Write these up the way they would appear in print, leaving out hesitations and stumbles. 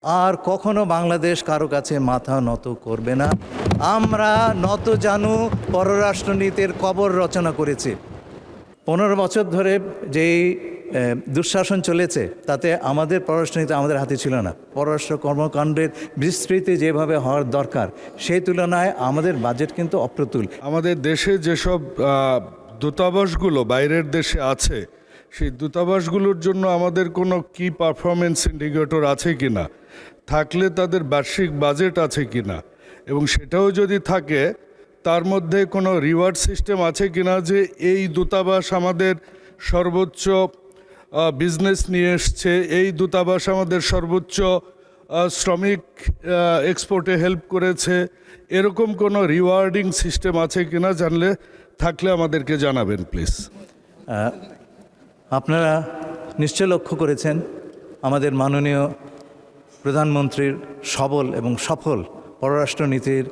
আর কখনো বাংলাদেশ কারো কাছে মাথা নত করবে না। আমরা নত জানু পররাষ্ট্রনীতির কবর রচনা করেছি। 15 বছর ধরে যেই দুঃশাসন চলেছে তাতে আমাদের পররাষ্ট্রনীতি আমাদের হাতে ছিল না। পররাষ্ট্র কর্মকাণ্ডের বিস্তৃতি যেভাবে হওয়ার দরকার সেই তুলনায় আমাদের বাজেট কিন্তু অপ্রতুল। আমাদের দেশে যেসব দূতাবাসগুলো বাইরের দেশে আছে সেই দূতাবাসগুলোর জন্য আমাদের কোনো কি পারফরমেন্স ইন্ডিকেটর আছে কিনা, থাকলে তাদের বার্ষিক বাজেট আছে কিনা, এবং সেটাও যদি থাকে তার মধ্যে কোনো রিওয়ার্ড সিস্টেম আছে কিনা যে এই দূতাবাস আমাদের সর্বোচ্চ বিজনেস নিয়ে এসছে, এই দূতাবাস আমাদের সর্বোচ্চ শ্রমিক এক্সপোর্টে হেল্প করেছে, এরকম কোনো রিওয়ার্ডিং সিস্টেম আছে কিনা জানলে থাকলে আমাদেরকে জানাবেন প্লিজ। আপনারা নিশ্চয় লক্ষ্য করেছেন আমাদের মাননীয় প্রধানমন্ত্রীর সবল এবং সফল পররাষ্ট্রনীতির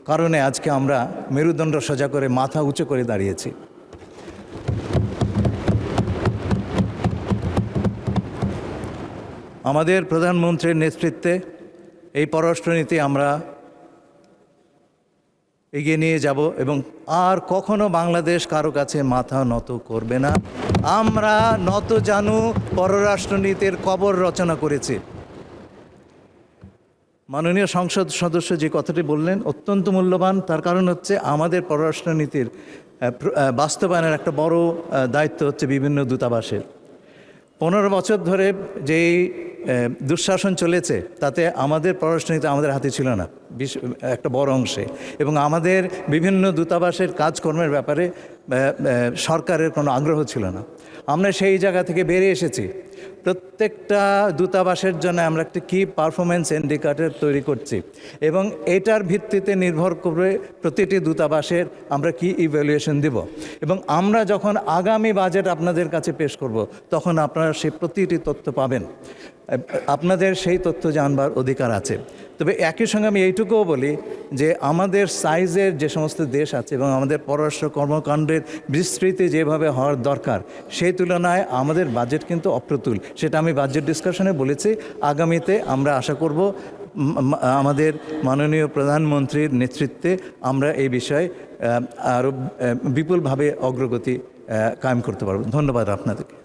কারণে আজকে আমরা মেরুদণ্ড সোজা করে মাথা উঁচু করে দাঁড়িয়েছি। আমাদের প্রধানমন্ত্রীর নেতৃত্বে এই পররাষ্ট্রনীতি আমরা এগিয়ে নিয়ে যাব এবং আর কখনো বাংলাদেশ কারো কাছে মাথা নত করবে না। আমরা নত জানু পররাষ্ট্রনীতির কবর রচনা করেছি। মাননীয় সংসদ সদস্য যে কথাটি বললেন অত্যন্ত মূল্যবান, তার কারণ হচ্ছে আমাদের পররাষ্ট্রনীতির বাস্তবায়নের একটা বড় দায়িত্ব হচ্ছে বিভিন্ন দূতাবাসের। 15 বছর ধরে যেই দুঃশাসন চলেছে তাতে আমাদের পররাষ্ট্রনীতি আমাদের হাতে ছিল না একটা বড় অংশে, এবং আমাদের বিভিন্ন দূতাবাসের কাজকর্মের ব্যাপারে সরকারের কোনো আগ্রহ ছিল না। আমরা সেই জায়গা থেকে বেরিয়ে এসেছি। প্রত্যেকটা দূতাবাসের জন্য আমরা একটা কি পারফরমেন্স ইন্ডিকেটর তৈরি করছি এবং এটার ভিত্তিতে নির্ভর করে প্রতিটি দূতাবাসের আমরা কি ইভ্যালুয়েশন দেব, এবং আমরা যখন আগামী বাজেট আপনাদের কাছে পেশ করব তখন আপনারা সেই প্রতিটি তথ্য পাবেন। আপনাদের সেই তথ্য জানবার অধিকার আছে। তবে একই সঙ্গে আমি এইটুকুও বলি যে আমাদের সাইজের যে সমস্ত দেশ আছে এবং আমাদের পররাষ্ট্র কর্মকাণ্ডের বিস্তৃতি যেভাবে হওয়ার দরকার সেই তুলনায় আমাদের বাজেট কিন্তু অপ্রতুল। সেটা আমি বাজেট ডিসকাশনে বলেছি। আগামীতে আমরা আশা করব আমাদের মাননীয় প্রধানমন্ত্রীর নেতৃত্বে আমরা এই বিষয়ে আরও বিপুলভাবে অগ্রগতি কায়েম করতে পারব। ধন্যবাদ আপনাদেরকে।